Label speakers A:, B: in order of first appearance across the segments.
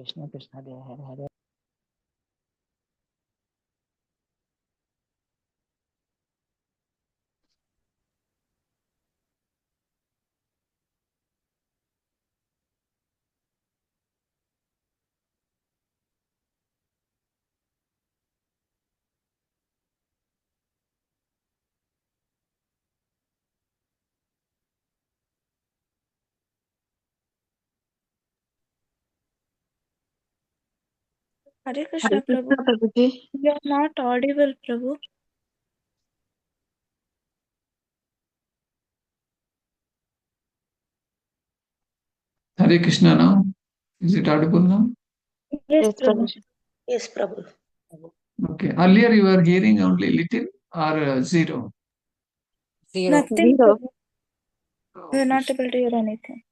A: Krishna Krishna Dev Hare Hare.
B: Hare Krishna Prabhu.
C: Prabhuji.
B: You are not audible, Prabhu.
D: Hare Krishna now. Is it audible now?
B: Yes,
C: Yes,
B: Prabhu.
C: Prabhuji.
E: Yes, Prabhu.
D: Okay. Earlier you were hearing only little or zero?
E: Zero.
B: Nothing,
C: Zero.
B: Prabhu. We are not able to hear anything.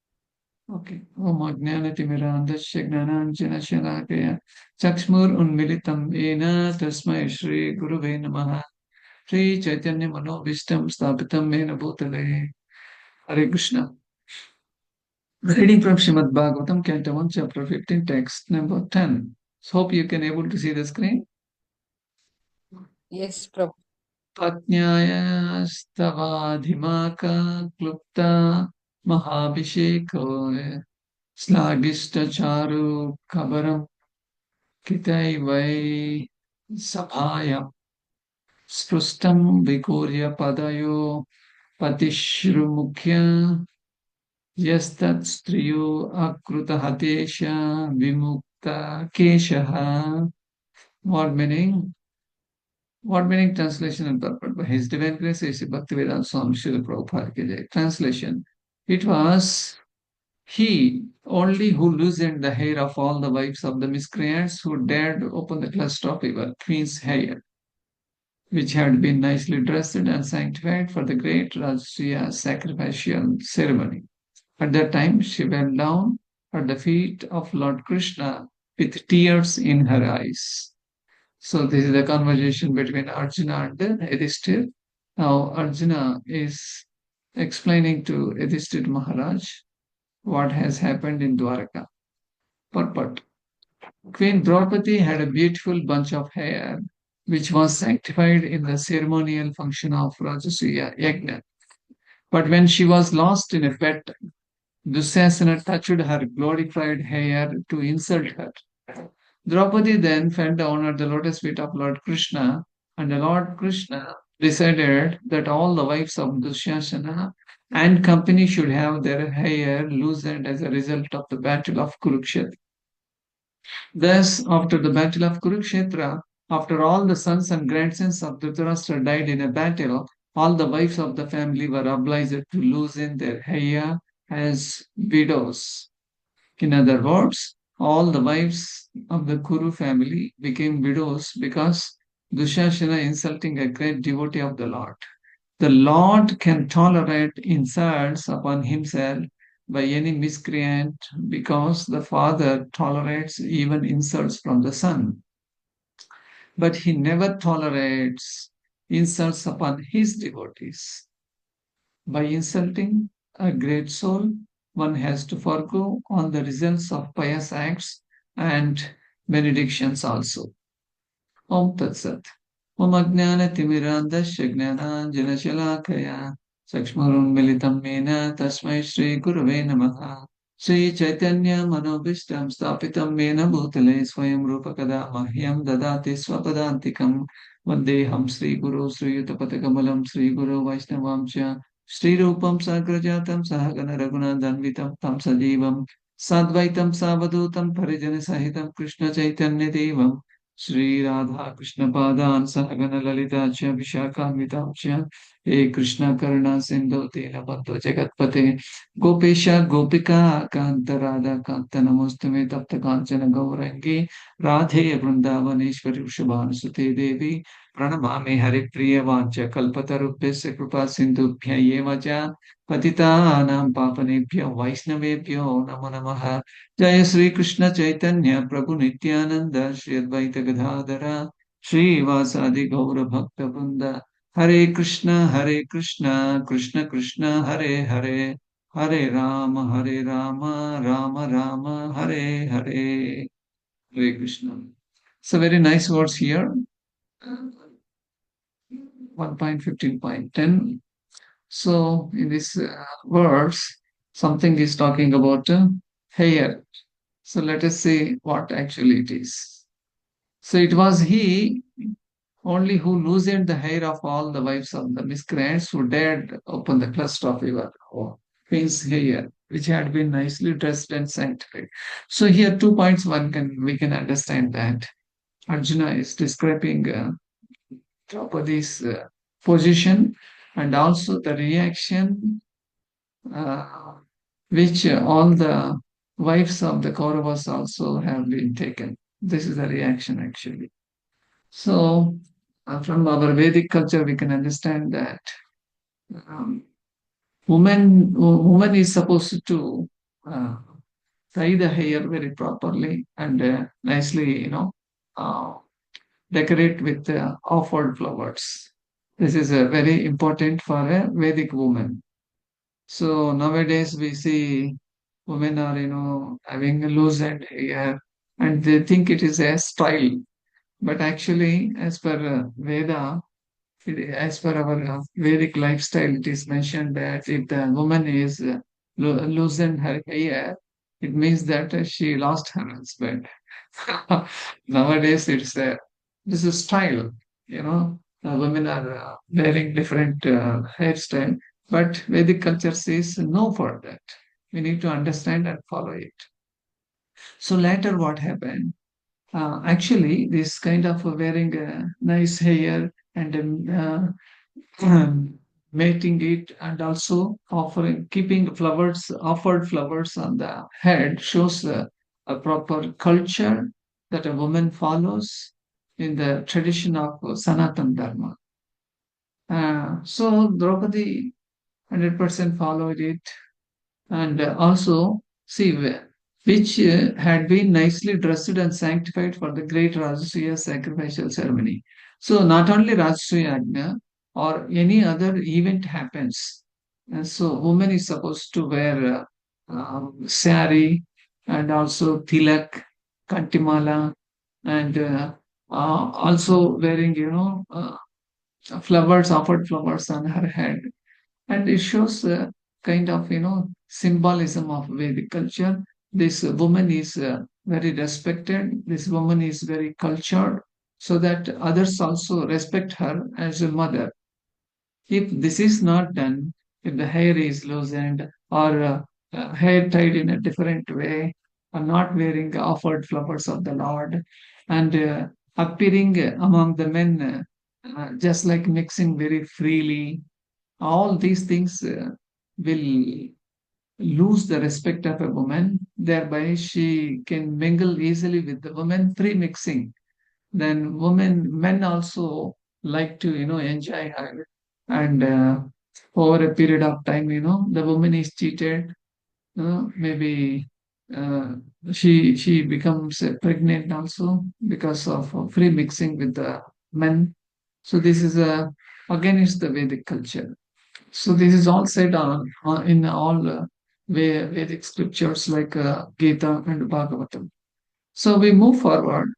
D: Okay. Om Ajnanatimirandasya Gnananjana Shalakaya Chakshmur Unmilitam Yena Tasmai Shri Guruve Namaha Shri Chaitanya Manobishtam Sthapitam Yena Bhutale. Hare Krishna. Reading from Srimad Bhagavatam, Canto 1, Chapter 15, Text number 10. So hope you can able to see the screen.
E: Yes, Prabhu.
D: पत्न्यायस्तवाधिमाका क्लुप्ता महाभिषेको श्लाघिष्टचारु कबरं कितैवै सभायां स्पृष्टं विकूर्य पदयो पतिश्रुमुख्य यस्तत्स्त्रियो अकृतहतेश विमुक्ता केशः. What meaning? What meaning, translation and purport by His Divine Grace A.C. Bhaktivedanta Swami Srila Prabhupada Ki Jai. Translation. It was he only who loosened the hair of all the wives of the miscreants who dared open the cluster of our queen's hair, which had been nicely dressed and sanctified for the great Rajasuya sacrificial ceremony. At that time, she went down at the feet of Lord Krishna with tears in her eyes. So this is the conversation between Arjuna and Yudhishthir. Now Arjuna is explaining to Yudhishthir Maharaj what has happened in Dwaraka. Purport. Queen Draupadi had a beautiful bunch of hair which was sanctified in the ceremonial function of Rajasuya Yajna. But when she was lost in a pet, Dusyasana touched her glorified hair to insult her. Draupadi then fell down at the lotus feet of Lord Krishna, and the Lord Krishna decided that all the wives of Dusyasana and company should have their hair loosened as a result of the battle of Kurukshetra. Thus, after the battle of Kurukshetra, after all the sons and grandsons of Dhritarashtra died in a battle, all the wives of the family were obliged to loosen their hair as widows. In other words, all the wives of the Kuru family became widows because Dushasana insulting a great devotee of the Lord. The Lord can tolerate insults upon himself by any miscreant because the Father tolerates even insults from the Son. But he never tolerates insults upon his devotees. By insulting a great soul, one has to forego all the results of pious acts and benedictions also. Om Tat Sat. Om Ajnana Timirandasya Gnananjana Shalakaya Sakshmarun Militam Mena Tasmai Shri Gurave Namaha Shri Chaitanya Manobishtam Stapitam Mena Bhutale Swayam Rupa Kada Mahyam Dadati Swapadantikam Vandeham Sri Guru Sri Yutapatakabalam Sri Guru Vaishnavamcha Sri Rupam Sagrajatam Sahagana Raghunandanvitam Tam Sajivam Sadvaitam Savadutam Parijana Sahitam Krishna Chaitanya Devam Shri Radha Krishna Padan Sahagana Lalita Cha Vishakhamita Cha He Krishna Karuna Sindhu Dina Bandhu Jagatpate Gopesha Gopika Kanta Radha Kanta Namostame Tapta Kanchana Gaurangi Radhe Vrindavaneshwari Vrishabhanusute Devi Pranamami Hari Priya Vancha Kalpatarubhyasya Kripa Sindhubhya Eva Cha Patitanam Papanebhyo Vaishnavebhyo Namo Namaha Jaya Sri Krishna Chaitanya Prabhu Nityananda Shri Advaita Gadadhara Shri Vasadi Gaura Bhakta Vrinda Hare Krishna Krishna Krishna Hare Hare Hare Rama Rama Rama Hare Hare Hare Krishna. So very nice words here. 1.15.10. So in this verse, something is talking about hair. So let us see what actually it is. So it was he only who loosened the hair of all the wives of the miscreants who dared open the cluster of your queen's hair, which had been nicely dressed and sanctified. So here 2 points. We can understand that Arjuna is describing Draupadi's position and also the reaction uh, which all the wives of the Kauravas also have been taken. This is the reaction actually. So, from our Vedic culture, we can understand that um, woman is supposed to uh, tie the hair very properly and nicely, uh, decorate with offered flowers. This is very important for a Vedic woman. So nowadays we see women are, having a loosened hair and they think it is a style. But actually, as per Veda, as per our Vedic lifestyle, it is mentioned that if the woman is loosened her hair, it means that she lost her husband. Nowadays, this is style. Women are wearing different hairstyle, but Vedic culture says no for that. We need to understand and follow it. So later, what happened? Actually, this kind of wearing nice hair and mating it and also keeping flowers, offered flowers on the head shows a proper culture that a woman follows in the tradition of Sanatan Dharma. So Draupadi 100% followed it and also see which had been nicely dressed and sanctified for the great Rajasuya sacrificial ceremony. So not only Rajasuya Agna or any other event happens. And so woman is supposed to wear sari and also tilak, kantimala, and also wearing, flowers, offered flowers on her head, and it shows a kind of symbolism of Vedic culture. This woman is very respected. This woman is very cultured, so that others also respect her as a mother. If this is not done, if the hair is loosened or hair tied in a different way, or not wearing offered flowers of the Lord, and appearing among the men, just like mixing very freely, all these things will lose the respect of a woman. Thereby, she can mingle easily with the women, free mixing. Then men also like to, enjoy her. And over a period of time, the woman is cheated. Maybe uh, she becomes pregnant also because of free mixing with the men. So this is against the Vedic culture. So this is all said in all Vedic scriptures like Gita and Bhagavatam. So we move forward.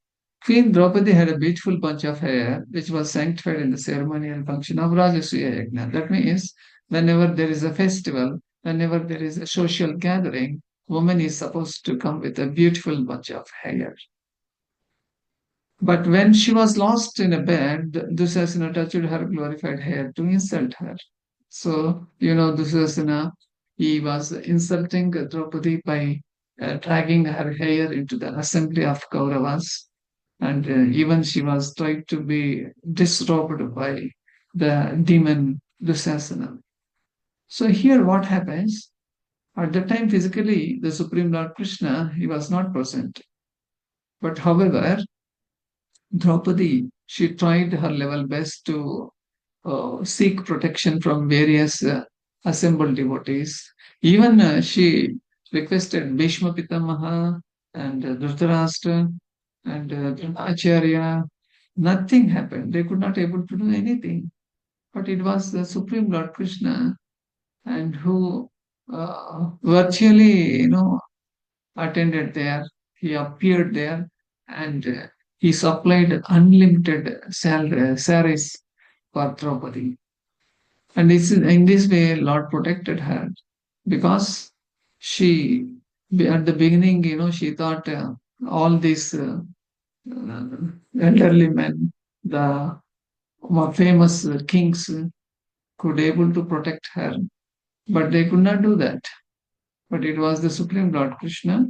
D: Queen Draupadi had a beautiful bunch of hair which was sanctified in the ceremonial function of Rajasuya Yajna. That means whenever there is a festival, whenever there is a social gathering, woman is supposed to come with a beautiful bunch of hair. But when she was lost in a bed, Dusasana touched her glorified hair to insult her. So, Dusasana, he was insulting Draupadi by dragging her hair into the assembly of Kauravas. And even she was tried to be disrobed by the demon Dusasana. So here what happens? At the time, physically, the Supreme Lord Krishna, he was not present. But however, Draupadi, she tried her level best to seek protection from various assembled devotees. Even she requested Bhishma Pitamaha and Dhritarashtra and Acharya. Nothing happened. They could not able to do anything. But it was the Supreme Lord Krishna and who virtually, attended there. He appeared there and he supplied unlimited saris for Draupadi. And it's in this way, Lord protected her because she, at the beginning, she thought all these uh, elderly men, the more famous kings, could able to protect her, but they could not do that. But it was the Supreme Lord Krishna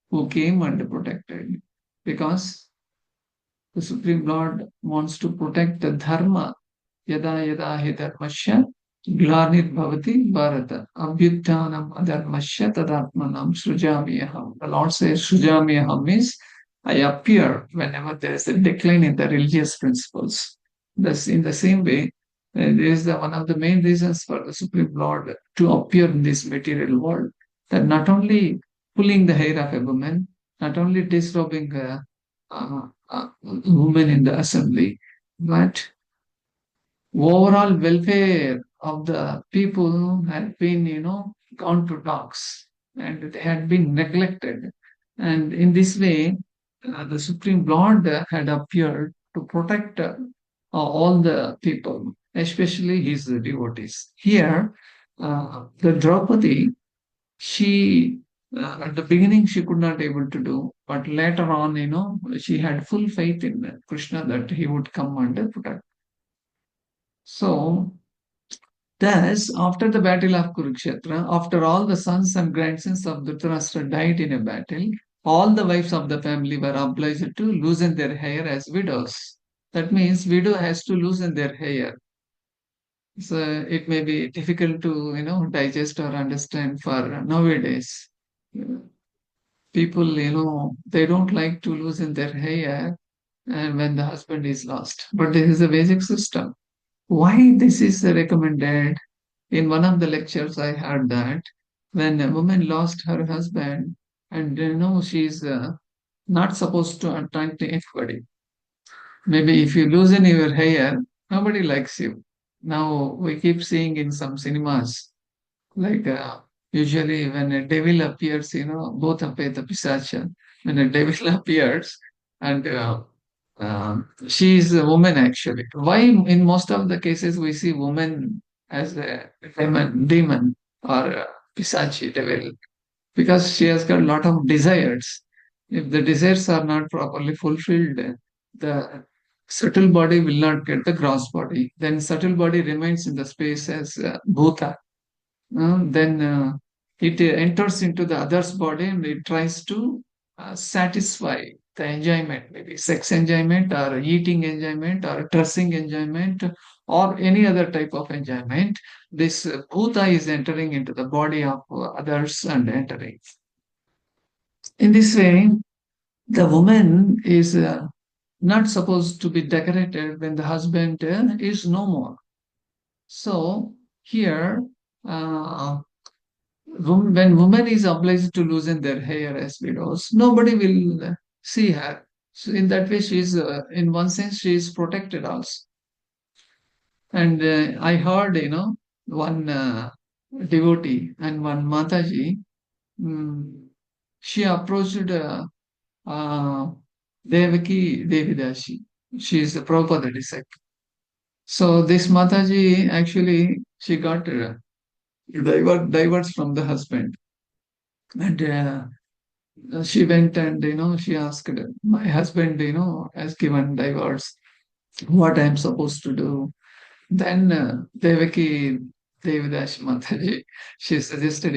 D: who came and protected, because the Supreme Lord wants to protect the dharma. Yada yada hi dharmasya glanirvavati bharata abhyuttanam adharmasya tadatmanam srujamiyaham. The Lord says srujamiyaham means I appear whenever there is a decline in the religious principles. Thus, in the same way, there is one of the main reasons for the Supreme Lord to appear in this material world, that not only pulling the hair of a woman, not only disrobing women in the assembly, but overall welfare of the people had been, gone to dogs, and they had been neglected. And in this way, the Supreme Lord had appeared to protect all the people, especially his devotees. Here, the Draupadi, she at the beginning she could not able to do, but later on, she had full faith in Krishna that he would come and protect. So, thus, after the battle of Kurukshetra, after all the sons and grandsons of Dhritarashtra died in a battle, all the wives of the family were obliged to loosen their hair as widows. That means widow has to loosen their hair. So it may be difficult to digest or understand for nowadays. People, they don't like to loosen their hair and when the husband is lost. But this is a basic system. Why this is recommended? In one of the lectures, I heard that when a woman lost her husband, and she's not supposed to attract anybody. Maybe if you loosen your hair, nobody likes you. Now we keep seeing in some cinemas, like usually when a devil appears, both apeta pisacha. When a devil appears, and she is a woman actually. Why in most of the cases we see woman as a demon or a pisachi devil? Because she has got a lot of desires. If the desires are not properly fulfilled, the subtle body will not get the gross body. Then subtle body remains in the space as bhuta. Then it enters into the other's body and it tries to satisfy the enjoyment, maybe sex enjoyment or eating enjoyment or dressing enjoyment or any other type of enjoyment. This bhuta is entering into the body of others and entering. In this way, the woman is not supposed to be decorated when the husband is no more. So here, when woman is obliged to loosen their hair as widows, nobody will see her. So in that way, she is, in one sense, she is protected also. And I heard, one devotee and one Mataji, she approached Devaki Devidasi. She is a Prabhupada disciple. So this Mataji actually she got divorced from the husband, and she went and she asked my husband has given divorce. What I'm supposed to do? Then Devaki Devidash Mataji, she suggested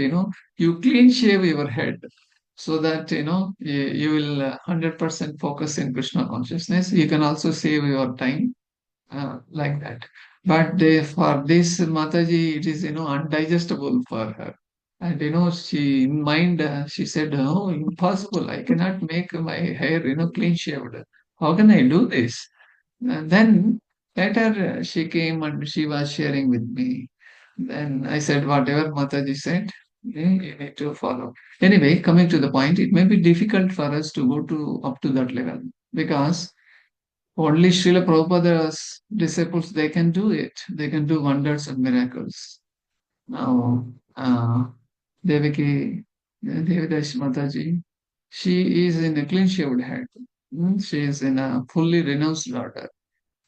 D: you clean shave your head so that you will 100% focus in Krishna consciousness. You can also save your time like that. But for this Mataji, it is undigestible for her. And she in mind she said, "Oh, impossible! I cannot make my hair clean shaved. How can I do this?" And then later she came and she was sharing with me. Then I said, "Whatever Mataji said, you need to follow." Anyway, coming to the point, it may be difficult for us to go to up to that level because only Srila Prabhupada's disciples, they can do it. They can do wonders and miracles. Now, Devaki, Devidash Mataji, she is in a clean shaved head. She is in a fully renounced order.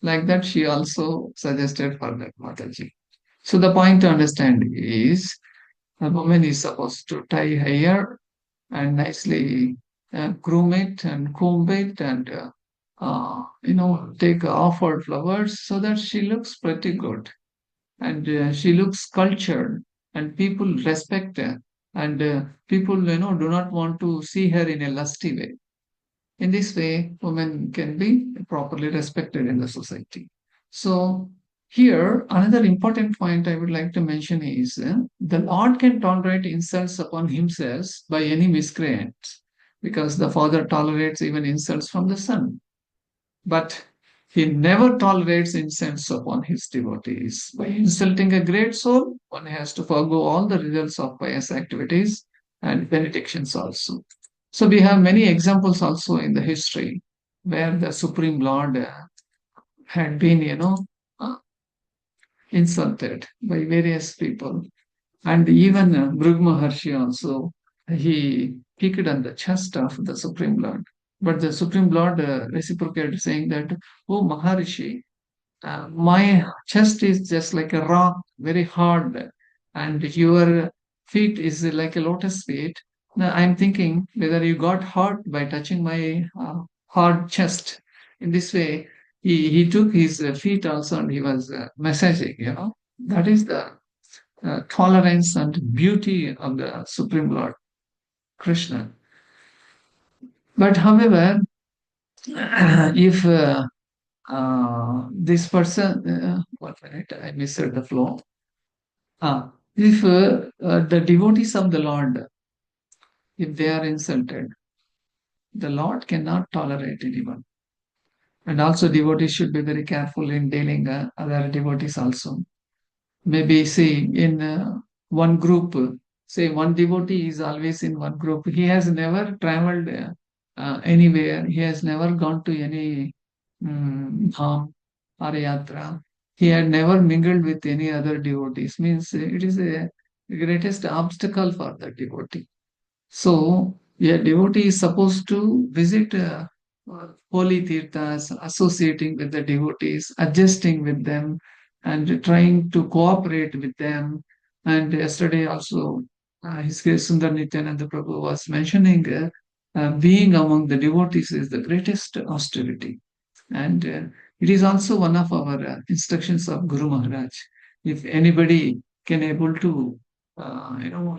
D: Like that, she also suggested for that Mataji. So the point to understand is a woman is supposed to tie her hair and nicely groom it and comb it and take offered flowers so that she looks pretty good and she looks cultured and people respect her and people do not want to see her in a lusty way. In this way, women can be properly respected in the society. So, here, another important point I would like to mention is the Lord can tolerate insults upon himself by any miscreant, because the Father tolerates even insults from the Son. But he never tolerates insults upon his devotees. By insulting a great soul, one has to forego all the results of pious activities and benedictions also. So we have many examples also in the history where the Supreme Lord had been, uh, insulted by various people. And even Bhrig Maharshi also, he kicked on the chest of the Supreme Lord. But the Supreme Lord reciprocated, saying that, "Oh Maharishi, my chest is just like a rock, very hard, and your feet is like a lotus feet. Now I'm thinking whether you got hurt by touching my hard chest." In this way, he took his feet also and he was massaging. That is the tolerance and beauty of the Supreme Lord Krishna. But however, if this person, 1 minute, I missed the flow. If the devotees of the Lord, if they are insulted, the Lord cannot tolerate anyone. And also, devotees should be very careful in dealing other devotees also. Maybe see in one group, say one devotee is always in one group. He has never traveled anywhere. He has never gone to any dham or yatra. He had never mingled with any other devotees. Means it is a greatest obstacle for the devotee. So, a devotee is supposed to visit holy tirthas, associating with the devotees, adjusting with them, and trying to cooperate with them. And yesterday also, His Grace Sundar Nityananda Prabhu was mentioning being among the devotees is the greatest austerity. And it is also one of our instructions of Guru Maharaj. If anybody can able to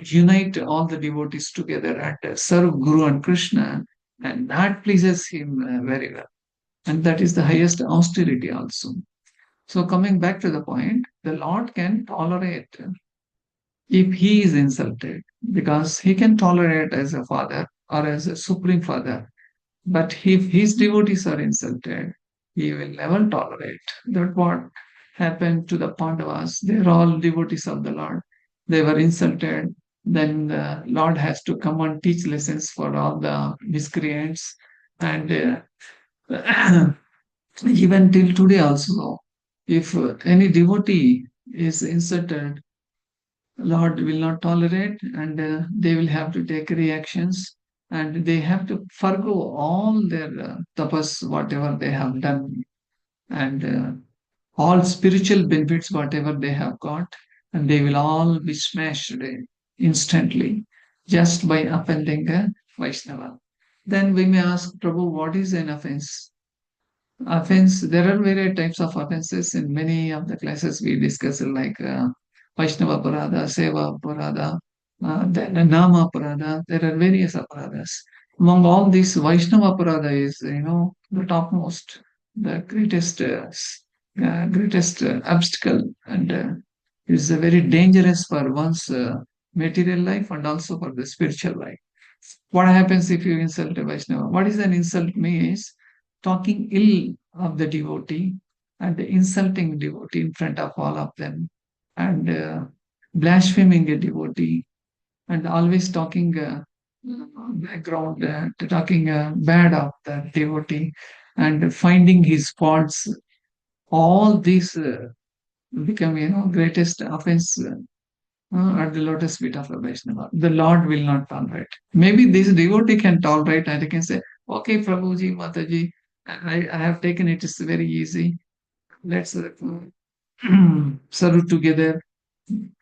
D: unite all the devotees together and serve Guru and Krishna, and that pleases him very well. And that is the highest austerity also. So coming back to the point, the Lord can tolerate if he is insulted, because he can tolerate as a father or as a supreme father. But if his devotees are insulted, he will never tolerate. That's what happened to the Pandavas. They're all devotees of the Lord. They were insulted. Then the Lord has to come and teach lessons for all the miscreants. And even till today also, if any devotee is insulted, Lord will not tolerate, and they will have to take reactions, and they have to forgo all their tapas, whatever they have done, and all spiritual benefits, whatever they have got, and they will all be smashed instantly just by offending a Vaishnava. Then we may ask, Prabhu, what is an offense? Offense, there are various types of offenses. In many of the classes we discuss, like Vaishnava Parada, Seva Parada, then Nama Parada. There are various aparadas. Among all these, Vaishnava Parada is, the topmost, the greatest obstacle, and is very dangerous for one's material life and also for the spiritual life. What happens if you insult a Vaishnava? What is an insult means? Talking ill of the devotee and insulting devotee in front of all of them, and blaspheming a devotee, and always talking background, talking bad of the devotee, and finding his faults. All these become, greatest offense at the lotus feet of a Vaishnava. The Lord will not tolerate. Maybe this devotee can tolerate, and they can say, Okay, Prabhuji, Mataji, I have taken it. It's very easy. Let's serve together.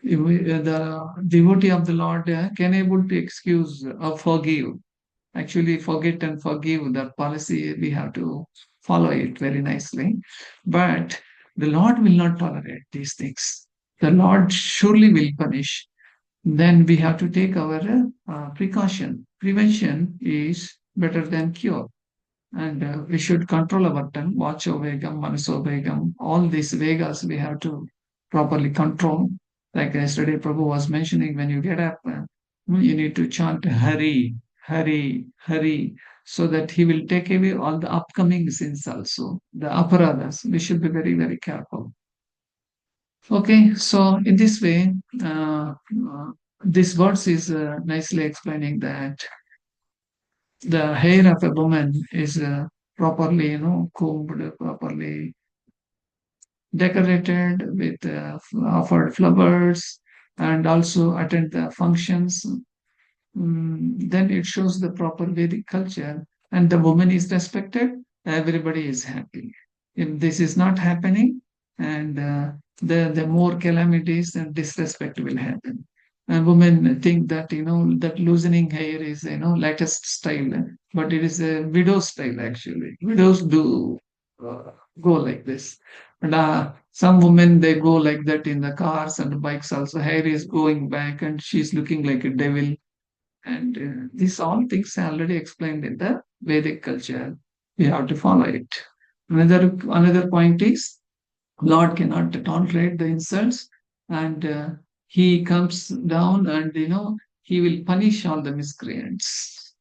D: The devotee of the Lord can able to excuse or forgive. Actually, forget and forgive, that policy we have to follow it very nicely. But the Lord will not tolerate these things. The Lord surely will punish. Then we have to take our precaution. Prevention is better than cure. And we should control our tongue, vacho vegam, manaso vegam, all these vegas we have to properly control. Like yesterday, Prabhu was mentioning, when you get up, you need to chant Hari, Hari, Hari, so that he will take away all the upcoming sins also, the aparadas. We should be very, very careful. Okay, so in this way, this verse is nicely explaining that the hair of a woman is properly, combed, properly decorated with offered flowers, and also attend the functions. Then it shows the proper Vedic culture, and the woman is respected, everybody is happy. If this is not happening, and the more calamities and disrespect will happen. And women think that that loosening hair is latest style, but it is a widow style actually. Widows do uh, go like this, and some women they go like that in the cars and bikes also. Hair is going back, and she's looking like a devil, and these all things are already explained in the Vedic culture. We have to follow it. Another point is Lord cannot tolerate the insults, and he comes down, and he will punish all the miscreants.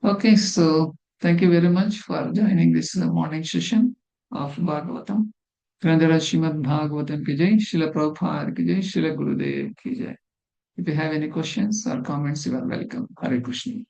D: Okay, so thank you very much for joining this morning session of Bhagavatam. Grandhara Srimad Bhagavatam ki jai, Srila Prabhupada ki jai, Srila Gurudev ki jai. If you have any questions or comments, you are welcome. Hare Krishna.